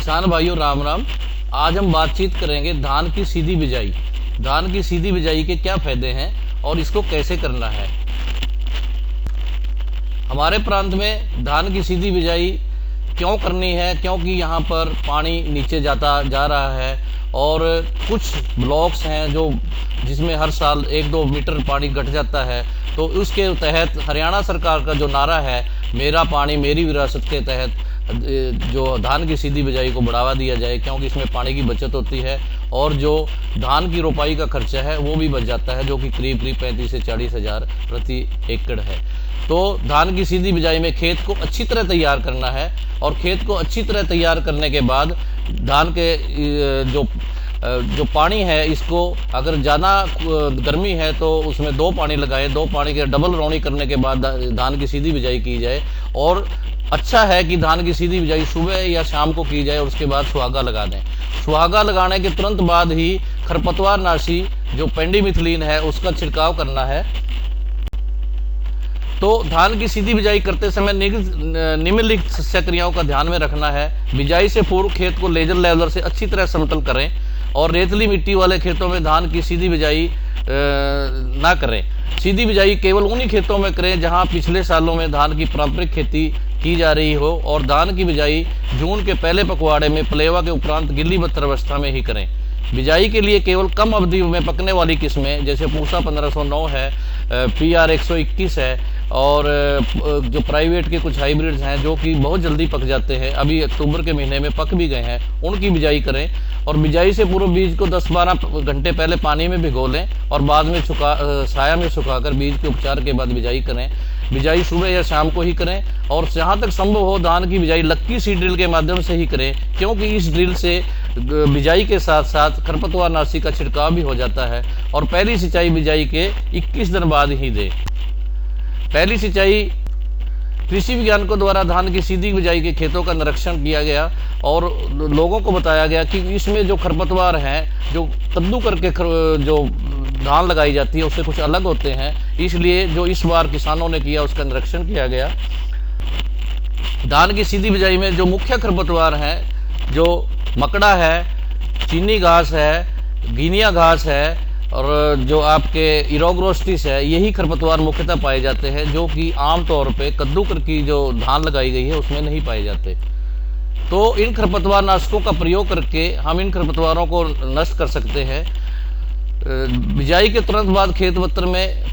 किसान भाइयों राम राम। आज हम बातचीत करेंगे धान की सीधी बिजाई। धान की सीधी बिजाई के क्या फायदे हैं और इसको कैसे करना है। हमारे प्रांत में धान की सीधी बिजाई क्यों करनी है, क्योंकि यहाँ पर पानी नीचे जाता जा रहा है और कुछ ब्लॉक्स हैं जो जिसमें हर साल 1-2 मीटर पानी घट जाता है। तो उसके तहत हरियाणा सरकार का जो नारा है मेरा पानी मेरी विरासत के तहत जो धान की सीधी बिजाई को बढ़ावा दिया जाए, क्योंकि इसमें पानी की बचत होती है और जो धान की रोपाई का खर्चा है वो भी बच जाता है, जो कि करीब 35 से 40 हज़ार प्रति एकड़ है। तो धान की सीधी बिजाई में खेत को अच्छी तरह तैयार करना है और खेत को अच्छी तरह तैयार करने के बाद धान के जो पानी है इसको अगर ज़्यादा गर्मी है तो उसमें 2 पानी लगाएं, 2 पानी के डबल रौनी करने के बाद धान की सीधी बिजाई की जाए। और अच्छा है कि धान की सीधी बिजाई सुबह या शाम को की जाए और उसके बाद सुहागा लगा दें। सुहागा लगाने के तुरंत बाद ही खरपतवार नाशी जो पेंडीमिथलिन है उसका छिड़काव करना है। तो धान की सीधी बिजाई करते समय निम्नलिखित सस्या क्रियाओं का ध्यान में रखना है। बिजाई से पूर्व खेत को लेजर लेवलर से अच्छी तरह समतल करें और रेतली मिट्टी वाले खेतों में धान की सीधी बिजाई ना करें। सीधी बिजाई केवल उन्हीं खेतों में करें जहां पिछले सालों में धान की पारंपरिक खेती की जा रही हो और धान की बिजाई जून के पहले पखवाड़े में पलेवा के उपरांत गिल्ली बत्तर अवस्था में ही करें। बिजाई के लिए केवल कम अवधि में पकने वाली किस्में जैसे पूसा 1509 है, PR 121 है और जो प्राइवेट के कुछ हाइब्रिड्स हैं जो कि बहुत जल्दी पक जाते हैं, अभी अक्टूबर के महीने में पक भी गए हैं, उनकी बिजाई करें। और बिजाई से पूर्व बीज को 10-12 घंटे पहले पानी में भिगो लें और बाद में साया में सुखाकर बीज के उपचार के बाद बिजाई करें। बिजाई सुबह या शाम को ही करें और जहाँ तक संभव हो धान की बिजाई लक्की सी ड्रिल के माध्यम से ही करें, क्योंकि इस ड्रिल से बिजाई के साथ साथ खरपतवार नाशी का छिड़काव भी हो जाता है। और पहली सिंचाई बिजाई के 21 दिन बाद ही दें। पहली सिंचाई कृषि वैज्ञानिकों द्वारा धान की सीधी बिजाई के खेतों का निरीक्षण किया गया और लोगों को बताया गया कि इसमें जो खरपतवार हैं जो कद्दू करके जो धान लगाई जाती है उससे कुछ अलग होते हैं, इसलिए जो इस बार किसानों ने किया उसका निरीक्षण किया गया। धान की सीधी बिजाई में जो मुख्य खरपतवार हैं जो मकड़ा है, चीनी घास है, गिनिया घास है और जो आपके इरोग्रोस्टिस है, यही खरपतवार मुख्यतः पाए जाते हैं, जो कि आमतौर पे कद्दू कर की जो धान लगाई गई है उसमें नहीं पाए जाते। तो इन खरपतवार नाशकों का प्रयोग करके हम इन खरपतवारों को नष्ट कर सकते हैं। बिजाई के तुरंत बाद खेत बत्तर में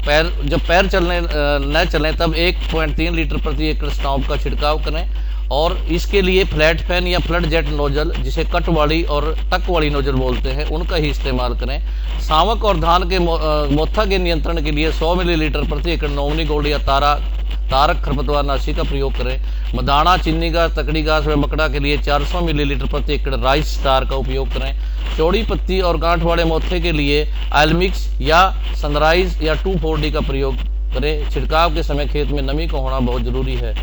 जब पैर चलने न चलें तब 1.3 लीटर प्रति एकड़ स्टॉप का छिड़काव करें और इसके लिए फ्लैट फैन या फ्लड जेट नोजल, जिसे कट वाली और टक वाली नोजल बोलते हैं, उनका ही इस्तेमाल करें। सावक और धान के मोथा के नियंत्रण के लिए 100 मिलीलीटर प्रति एकड़ नॉमिनी गोल्ड या तारक खरपतवार नाशी का प्रयोग करें। मदाना, चिन्नी घास, तकड़ी घास व मकड़ा के लिए 400 मिलीलीटर प्रति एकड़ राइस स्टार का उपयोग करें। चौड़ी पत्ती और गांठ वाले मोथे के लिए आयलमिक्स या सनराइज या 2,4-D का प्रयोग करें। छिड़काव के समय खेत में नमी का होना बहुत जरूरी है।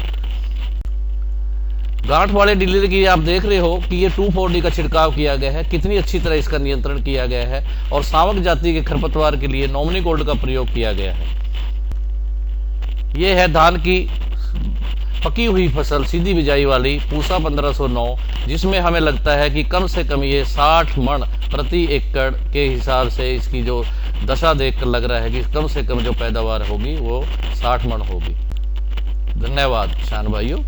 गांठ वाले डिलीर की आप देख रहे हो कि ये 2,4-D का छिड़काव किया गया है, कितनी अच्छी तरह इसका नियंत्रण किया गया है। और सावक जाति के खरपतवार के लिए नॉमिनी गोल्ड का प्रयोग किया गया है। ये है धान की पकी हुई फसल सीधी बिजाई वाली पूसा 1509, जिसमें हमें लगता है कि कम से कम ये 60 मन प्रति एकड़ के हिसाब से इसकी जो दशा देखकर लग रहा है कि कम से कम जो पैदावार होगी वो 60 मन होगी। धन्यवाद किसान भाइयों।